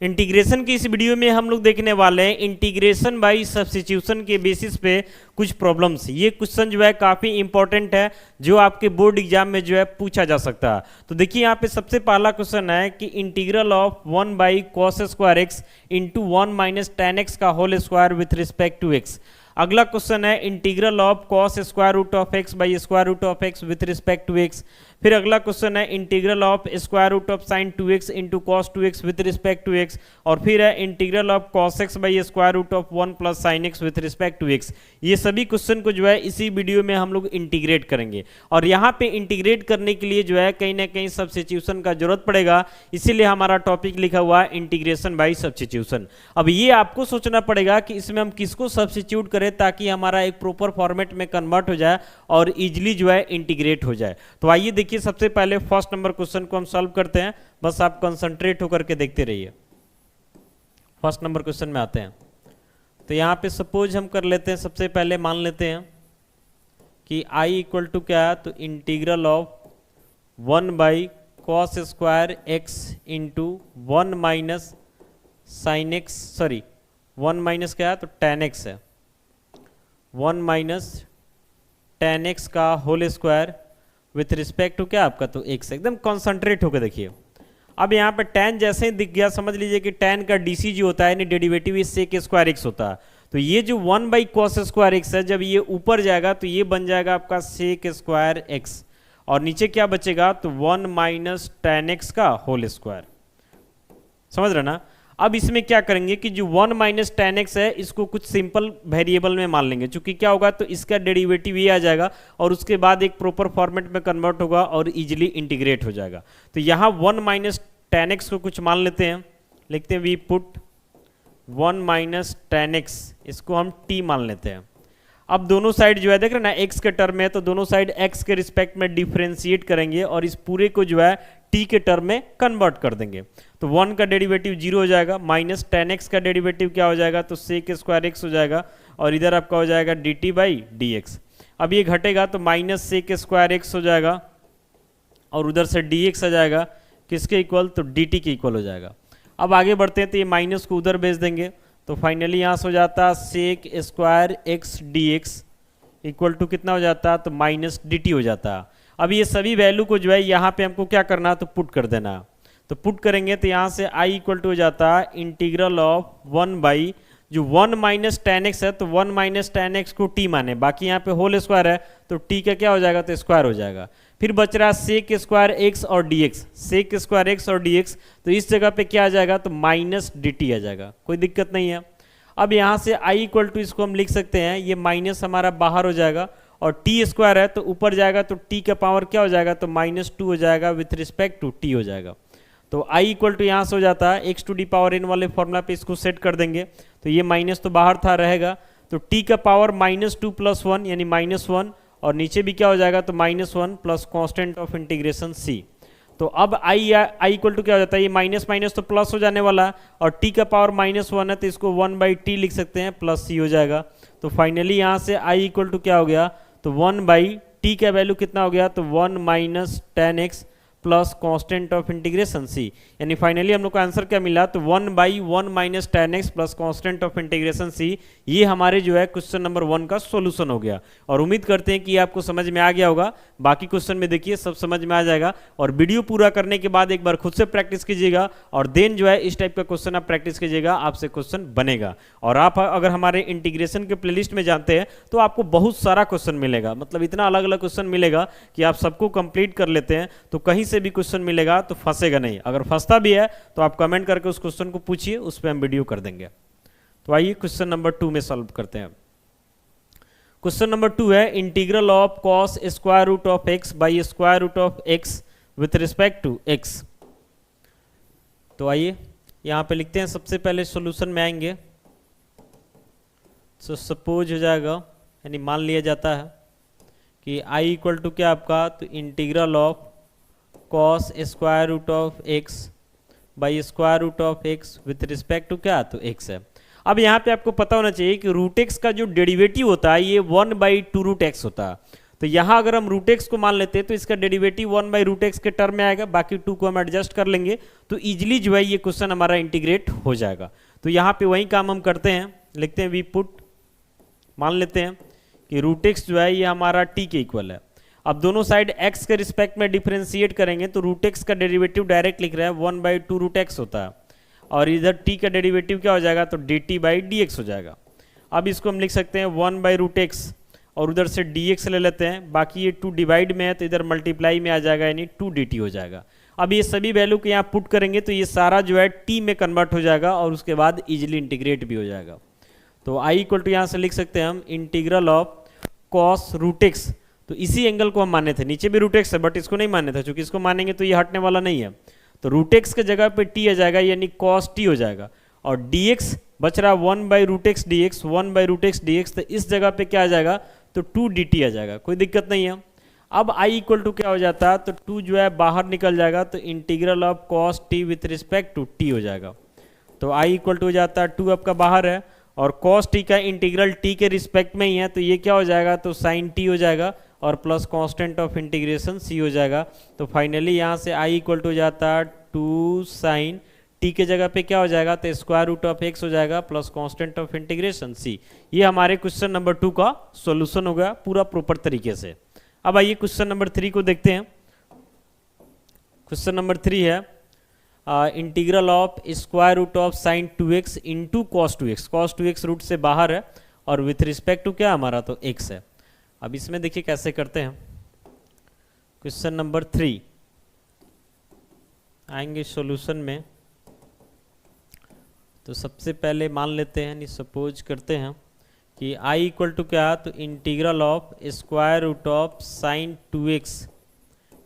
Integration की इस video में हम लोग देखने वाले हैं इंटीग्रेशन बाय सब्स्टिट्यूशन के बेसिस पे कुछ प्रॉब्लम्स। ये क्वेश्चन जो है काफ़ी इंपॉर्टेंट है, जो आपके बोर्ड एग्जाम में जो है पूछा जा सकता है। तो देखिए यहाँ पे सबसे पहला क्वेश्चन है कि integral of 1 by cos square x into 1 minus ten x का whole square with respect to x. अगला क्वेश्चन है integral of cos square root of x by square root of x with respect to x. फिर अगला question है integral of square root of sine 2x into cos 2x with respect to x. और फिर है integral of cos x by square root of 1 plus sine x with respect to x. ये सभी question को जो है इसी वीडियो में हम लोग इंटीग्रेट करेंगे, और यहाँ पे इंटीग्रेट करने के लिए जो है कहीं ना कहीं सब्स्टिट्यूशन का जरूरत पड़ेगा, इसीलिए हमारा टॉपिक लिखा हुआ है इंटीग्रेशन बाई सब्स्टिट्यूशन। अब ये आपको सोचना पड़ेगा कि इसमें हम किसको सब्स्टिट्यूट करें ताकि हमारा एक प्रॉपर फॉर्मेट में कन्वर्ट हो जाए और इजिली जो है इंटीग्रेट हो जाए। तो आइए देखिए सबसे पहले फर्स्ट नंबर क्वेश्चन को हम सॉल्व करते हैं, बस आप कंसंट्रेट होकर के देखते रहिए। फर्स्ट नंबर क्वेश्चन में आते हैं। तो यहां पे सपोज हम कर लेते हैं, सबसे पहले मान लेते हैं कि i इक्वल टू क्या है, तो integral of 1 by cos square x into 1 minus sine x, sorry 1 minus क्या है, तो टेन एक्स है, 1 माइनस टेन एक्स का whole square with respect to क्या आपका, तो एक्स। एकदम कॉन्सेंट्रेट होकर देखिए। अब यहाँ पे tan जैसे ही दिख गया, समझ लीजिए कि tan का dc जो होता है यानी डेरिवेटिव इस सेक स्क्वायर एक्स होता है। तो ये जो 1 बाई कॉस स्क्वायर एक्स है, जब ये ऊपर जाएगा तो ये बन जाएगा आपका सेक स्क्वायर एक्स, और नीचे क्या बचेगा, तो 1 माइनस टेन एक्स का होल स्क्वायर। समझ रहे ना। अब इसमें क्या करेंगे कि जो 1 माइनस टेन एक्स है इसको कुछ सिंपल वेरिएबल में मान लेंगे, क्योंकि क्या होगा, तो इसका डेरिवेटिव ये आ जाएगा और उसके बाद एक प्रॉपर फॉर्मेट में कन्वर्ट होगा और इजीली इंटीग्रेट हो जाएगा। तो यहाँ 1 माइनस टेन एक्स को कुछ मान लेते हैं, लिखते हैं we put 1 minus ten x, इसको हम t मान लेते हैं। अब दोनों साइड जो है देख रहे ना x के टर्म में, तो दोनों साइड x के रिस्पेक्ट में डिफ्रेंशिएट करेंगे और इस पूरे को जो है t के टर्म में कन्वर्ट कर देंगे। तो 1 का डेरिवेटिव 0 हो जाएगा, माइनस टेन एक्स का डेरिवेटिव क्या हो जाएगा, तो सेक स्क्वायर एक्स हो जाएगा, और इधर आपका हो जाएगा dt बाई डी एक्स। अब ये घटेगा तो माइनस सेक स्क्वायर एक्स हो जाएगा और उधर से dx आ जाएगा, किसके इक्वल, तो dt के इक्वल हो जाएगा। अब आगे बढ़ते हैं तो ये माइनस को उधर भेज देंगे, तो फाइनली यहाँ से हो जाता है sec square x d x equal to कितना हो जाता है, तो माइनस dt हो जाता है। अब ये सभी वैल्यू को जो है यहाँ पे हमको क्या करना है, तो पुट कर देना है। तो पुट करेंगे तो यहाँ से i इक्वल टू हो जाता है इंटीग्रल ऑफ 1 बाई जो 1 माइनस टेन एक्स है, तो 1 माइनस टेन एक्स को t माने, बाकी यहाँ पे होल स्क्वायर है तो t का क्या हो जाएगा, तो स्क्वायर हो जाएगा। फिर बच रहा सेक स्क्वायर एक्स और dx, सेक स्क्वायर एक्स और dx, तो इस जगह पे क्या आ जाएगा, तो माइनस dt आ जाएगा, कोई दिक्कत नहीं है। अब यहाँ से i इक्वल टू इसको हम लिख सकते हैं, ये माइनस हमारा बाहर हो जाएगा और t स्क्वायर है तो ऊपर जाएगा, तो t का पावर क्या हो जाएगा, तो माइनस 2 हो जाएगा विथ रिस्पेक्ट टू t हो जाएगा। तो i इक्वल टू यहाँ से हो जाता है x to the power n वाले फॉर्मूला पे इसको सेट कर देंगे, तो ये माइनस तो बाहर था रहेगा, तो t का पावर माइनस 2 प्लस 1 यानी माइनस 1, और नीचे भी क्या हो जाएगा, तो minus 1 plus constant of integration c। तो अब i इक्वल टू क्या हो जाता है, ये माइनस माइनस तो प्लस हो जाने वाला, और t का पावर माइनस 1 है तो इसको 1 बाई टी लिख सकते हैं, प्लस c हो जाएगा। तो फाइनली यहाँ से i इक्वल टू क्या हो गया, तो 1 बाई टी का वैल्यू कितना हो गया, तो 1 minus ten x plus constant of integration C, यानी फाइनली हम लोग को आंसर क्या मिला, तो 1 by 1 minus ten x plus constant of integration C. ये हमारे जो है क्वेश्चन नंबर 1 का सॉल्यूशन हो गया, और उम्मीद करते हैं कि आपको समझ में आ गया होगा। बाकी क्वेश्चन में देखिए सब समझ में आ जाएगा, और वीडियो पूरा करने के बाद एक बार खुद से प्रैक्टिस कीजिएगा, और देन जो है इस टाइप का क्वेश्चन आप प्रैक्टिस कीजिएगा, आपसे क्वेश्चन बनेगा। और आप अगर हमारे इंटीग्रेशन के प्लेलिस्ट में जानते हैं तो आपको बहुत सारा क्वेश्चन मिलेगा, मतलब इतना अलग अलग क्वेश्चन मिलेगा कि आप सबको कंप्लीट कर लेते हैं, तो कहीं से भी क्वेश्चन मिलेगा तो फंसेगा नहीं। अगर फंसता भी है तो आप कमेंट करके उस क्वेश्चन को पूछिए, उस पर हम वीडियो कर देंगे। तो आइए क्वेश्चन नंबर 2 में सॉल्व करते हैं। क्वेश्चन नंबर 2 है integral of cos square root of x by square root of x with respect to x. तो आइए यहां पे लिखते हैं, सबसे पहले सॉल्यूशन में आएंगे। तो सपोज हो जाएगा, यानी मान लिया जाता है कि i इक्वल टू क्या आपका, तो integral of cos square root of x by square root of x with respect to क्या, तो एक्स है। अब यहाँ पे आपको पता होना चाहिए कि रूट एक्स का जो डेरिवेटिव होता है ये 1 बाई टू रूट एक्स होता है। तो यहाँ अगर हम रूट एक्स को मान लेते हैं तो इसका डेरिवेटिव 1/√x के टर्म में आएगा, बाकी 2 को हम एडजस्ट कर लेंगे तो इजीली जो है ये क्वेश्चन हमारा इंटीग्रेट हो जाएगा। तो यहाँ पे वही काम हम करते हैं, लिखते हैं वी पुट, मान लेते हैं कि रूट एक्स जो है ये हमारा t के इक्वल है। अब दोनों साइड x के रिस्पेक्ट में डिफरेंशिएट करेंगे तो रूट एक्स का डेरिवेटिव डायरेक्ट लिख रहे हैं 1/2√x होता है, और इधर t का डेरिवेटिव क्या हो जाएगा तो dt/dx हो जाएगा। अब इसको हम लिख सकते हैं 1/√x और उधर से dx ले लेते हैं, बाकी ये 2 डिवाइड में है तो इधर मल्टीप्लाई में आ जाएगा, यानी 2 dt हो जाएगा। अब ये सभी वैल्यू को यहाँ पुट करेंगे तो ये सारा जो है t में कन्वर्ट हो जाएगा और उसके बाद इजीली इंटीग्रेट भी हो जाएगा। तो i इक्वल टू यहाँ से लिख सकते हैं हम integral of cos root x, तो इसी एंगल को हम माने थे, नीचे भी रूट एक्स है बट इसको नहीं माने थे, क्योंकि इसको मानेंगे तो ये हटने वाला नहीं है। तो रूट एक्स के जगह पे t आ जाएगा, यानी कॉस t हो जाएगा, और dx बच रहा 1/√x dx, 1/√x dx, तो इस जगह पे क्या आ जाएगा तो 2 dt आ जाएगा, कोई दिक्कत नहीं है। अब i इक्वल टू क्या हो जाता है तो 2 जो है बाहर निकल जाएगा, तो integral of cos t with respect to t हो जाएगा। तो i इक्वल टू हो जाता है 2 आपका बाहर है, और कॉस t का इंटीग्रल t के रिस्पेक्ट में ही है, तो ये क्या हो जाएगा तो साइन t हो जाएगा, और plus constant of integration c हो जाएगा। तो फाइनली यहाँ से i इक्वल टू हो जाता है 2 साइन t के जगह पे क्या हो जाएगा तो स्क्वायर रूट ऑफ x हो जाएगा plus constant of integration c। ये हमारे क्वेश्चन नंबर 2 का सॉल्यूशन हो गया पूरा प्रॉपर तरीके से। अब आइए क्वेश्चन नंबर 3 को देखते हैं। क्वेश्चन नंबर 3 है integral of square root of sine 2x into cos 2x। Cos 2x root से बाहर है और विथ रिस्पेक्ट टू क्या हमारा तो x है। अब इसमें देखिए कैसे करते हैं। क्वेश्चन नंबर 3 आएंगे सॉल्यूशन में, तो सबसे पहले मान लेते हैं, सपोज करते हैं कि i इक्वल टू क्या तो integral of square root of sine 2x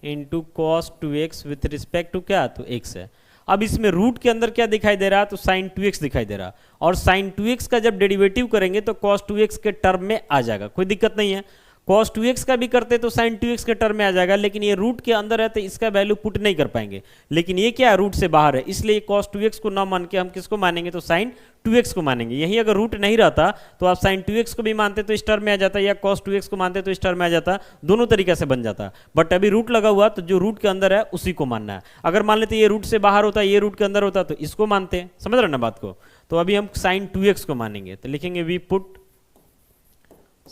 into cos 2x with respect to क्या तो x है। अब इसमें रूट के अंदर क्या दिखाई दे रहा है तो साइन 2x दिखाई दे रहा है, और साइन 2x का जब डेरिवेटिव करेंगे तो कॉस 2x के टर्म में आ जाएगा, कोई दिक्कत नहीं है। कॉस 2x का भी करते तो साइन 2x के टर्म में आ जाएगा, लेकिन ये रूट के अंदर है तो इसका वैल्यू पुट नहीं कर पाएंगे, लेकिन ये क्या है रूट से बाहर है, इसलिए कॉस 2x को ना मान के हम किसको मानेंगे तो साइन 2x को मानेंगे। यही अगर रूट नहीं रहता तो आप साइन 2x को भी मानते तो इस टर्म में आ जाता, या कॉस 2x को मानते तो इस टर्म में आ जाता, दोनों तरीके से बन जाता। बट अभी रूट लगा हुआ तो जो रूट के अंदर है उसी को मानना है। अगर मान लेते ये रूट से बाहर होता, ये रूट के अंदर होता तो इसको मानते हैं, समझ रहे ना बात को। तो अभी हम साइन 2x को मानेंगे, तो लिखेंगे we put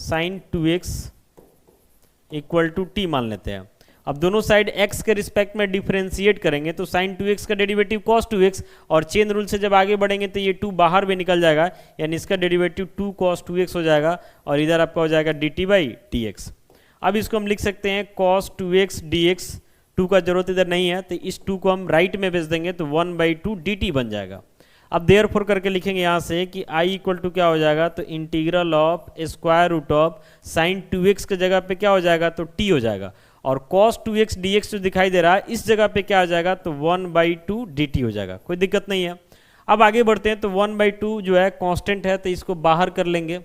sine 2x equal to t मान लेते हैं। अब दोनों साइड x के रिस्पेक्ट में डिफरेंशिएट करेंगे तो sin 2x का डेरिवेटिव cos 2x, और चेन रूल से जब आगे बढ़ेंगे तो ये 2 बाहर भी निकल जाएगा, यानी इसका डेरिवेटिव 2 cos 2x हो जाएगा, और इधर आपका हो जाएगा dt/dx। अब इसको हम लिख सकते हैं cos 2x dx, 2 का जरूरत इधर नहीं है तो इस 2 को हम राइट में भेज देंगे तो 1/2 dt बन जाएगा। अब देयरफॉर करके लिखेंगे यहाँ से कि i इक्वल टू क्या हो जाएगा तो integral of square root of sine 2x के जगह पे क्या हो जाएगा तो t हो जाएगा, और cos 2x dx जो दिखाई दे रहा है इस जगह पे क्या हो जाएगा तो 1/2 dt हो जाएगा, कोई दिक्कत नहीं है। अब आगे बढ़ते हैं, तो 1/2 जो है कांस्टेंट है तो इसको बाहर कर लेंगे,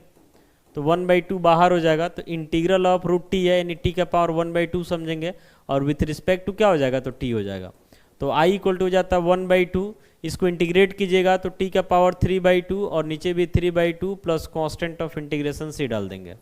तो 1/2 बाहर हो जाएगा, तो इंटीग्रल ऑफ रूट t है, यानी t का पावर 1/2 समझेंगे, और विथ रिस्पेक्ट टू क्या हो जाएगा तो t हो जाएगा। तो i इक्वल टू हो जाता है 1/2, इसको इंटीग्रेट कीजिएगा तो t का पावर 3/2, और नीचे भी 3/2 plus constant of integration c डाल देंगे,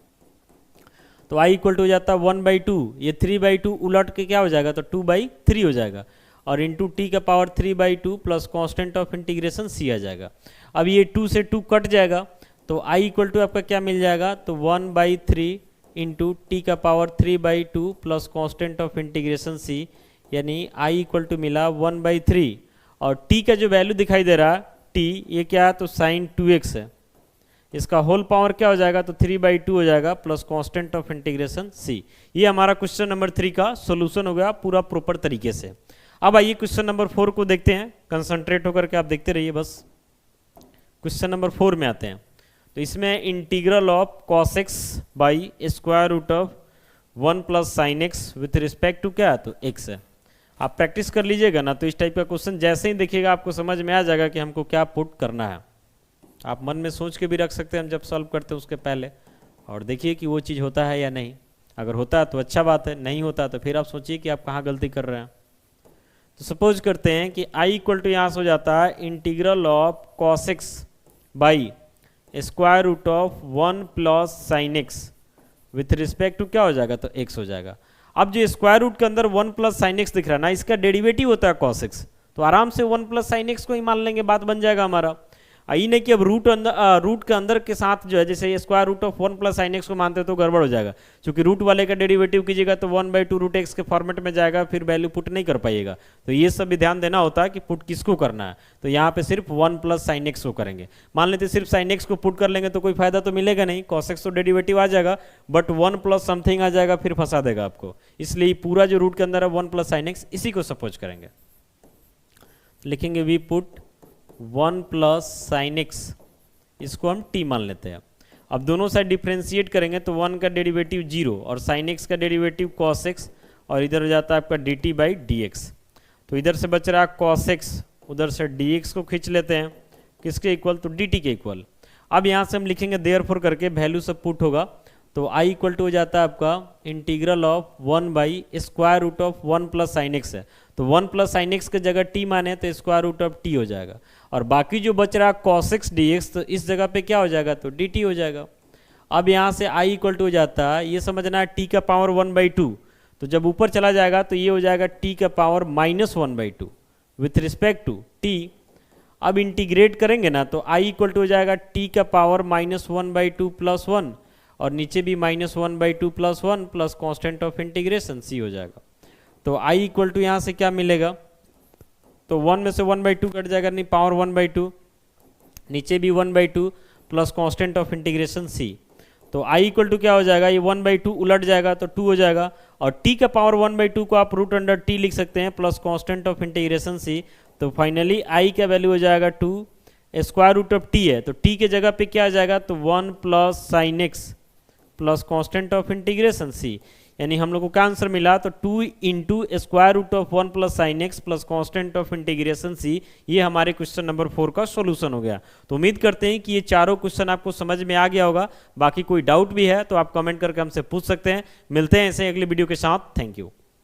तो i इक्वल टू हो जाता है 1/2, ये 3/2 उलट के क्या हो जाएगा तो 2/3 हो जाएगा, और इंटू टी का power 3/2 plus constant of integration c आ जाएगा। अब ये 2 से 2 कट जाएगा, तो i इक्वल टू आपका क्या मिल जाएगा तो 1/3 इंटू टी का power 3/2 plus constant of integration c, यानी i इक्वल टू मिला 1/3, और t का जो वैल्यू दिखाई दे रहा है t ये क्या है तो साइन 2x है, इसका होल पावर क्या हो जाएगा तो 3/2 हो जाएगा plus constant of integration c। ये हमारा क्वेश्चन नंबर 3 का सॉल्यूशन हो गया पूरा प्रॉपर तरीके से। अब आइए क्वेश्चन नंबर 4 को देखते हैं, कंसंट्रेट होकर के आप देखते रहिए बस। क्वेश्चन नंबर 4 में आते हैं, तो इसमें integral of cos x by square root of 1 plus sine x with respect to क्या तो x है। आप प्रैक्टिस कर लीजिएगा ना, तो इस टाइप का क्वेश्चन जैसे ही देखिएगा आपको समझ में आ जाएगा कि हमको क्या पुट करना है। आप मन में सोच के भी रख सकते हैं हम जब सॉल्व करते हैं उसके पहले, और देखिए कि वो चीज़ होता है या नहीं। अगर होता है तो अच्छा बात है, नहीं होता तो फिर आप सोचिए कि आप कहाँ गलती कर रहे हैं। तो सपोज करते हैं कि i इक्वल टू यहाँ से हो जाता है integral of cos x by square root of 1 plus sine x with respect to क्या हो जाएगा, तो x हो जाएगा। अब जो स्क्वायर रूट के अंदर 1 प्लस साइन एक्स दिख रहा है ना, इसका डेरिवेटिव होता है कॉस एक्स, तो आराम से 1 प्लस साइन एक्स को ही मान लेंगे, बात बन जाएगा हमारा। यही नहीं कि अब रूट के अंदर के साथ जो है, जैसे square root of 1 plus sine x को मानते तो गड़बड़ हो जाएगा, क्योंकि रूट वाले का डेरिवेटिव कीजिएगा तो 1/2 रूट एक्स के फॉर्मेट में जाएगा, फिर वैल्यू पुट नहीं कर पाइएगा। तो ये सब भी ध्यान देना होता है कि पुट किसको करना है। तो यहाँ पे सिर्फ 1 प्लस साइन एक्स को करेंगे। मान लेते सिर्फ साइन एक्स को पुट कर लेंगे तो कोई फायदा तो मिलेगा नहीं, कॉस एक्स तो डेरिवेटिव आ जाएगा, बट 1 प्लस समथिंग आ जाएगा, फिर फंसा देगा आपको। इसलिए पूरा जो रूट के अंदर है 1 प्लस साइन एक्स, इसी को सपोज करेंगे। लिखेंगे we put 1 plus sine x, इसको हम t मान लेते हैं। अब दोनों साइड डिफ्रेंशिएट करेंगे तो 1 का डेरिवेटिव 0 और साइन एक्स का डेरिवेटिव cos x, और इधर हो जाता है आपका dt/dx। तो इधर से बच रहा है cos x, उधर से dx को खींच लेते हैं, किसके इक्वल, तो dt के इक्वल। अब यहाँ से हम लिखेंगे देयरफॉर करके, वैल्यू सब पुट होगा तो i इक्वल टू हो जाता है आपका integral of square root of 1 plus sine x है, तो 1 प्लस साइन एक्स की जगह t माने तो स्क्वायर रूट ऑफ t हो जाएगा, और बाकी जो बच रहा है cos x dx, तो इस जगह पे क्या हो जाएगा, तो dt हो जाएगा। अब यहाँ से i इक्वल टू हो जाता है, ये समझना है t का पावर 1/2, तो जब ऊपर चला जाएगा तो ये हो जाएगा t का power -1/2 with respect to t। अब इंटीग्रेट करेंगे ना तो i इक्वल टू हो जाएगा t का पावर -1/2 प्लस 1, और नीचे भी -1/2 plus 1 plus constant of integration c हो जाएगा। तो i इक्वल टू यहाँ से क्या मिलेगा, तो 1 में से 1/2 कट जाएगा, नहीं पावर 1/2, नीचे भी 1/2 plus constant of integration c। तो i इक्वल टू क्या हो जाएगा, ये 1/2 उलट जाएगा तो 2 हो जाएगा, और t का पावर 1/2 को आप रूट अंडर t लिख सकते हैं plus constant of integration c। तो फाइनली i का वैल्यू हो जाएगा 2, स्क्वायर रूट ऑफ t है तो t के जगह पे क्या आ जाएगा, तो 1 plus sine x plus constant of integration c, यानी हम लोग को क्या आंसर मिला, तो 2 into square root of 1 plus sine x plus constant of integration c। ये हमारे क्वेश्चन नंबर 4 का सॉल्यूशन हो गया। तो उम्मीद करते हैं कि ये चारों क्वेश्चन आपको समझ में आ गया होगा। बाकी कोई डाउट भी है तो आप कमेंट करके हमसे पूछ सकते हैं। मिलते हैं ऐसे अगली वीडियो के साथ। Thank you.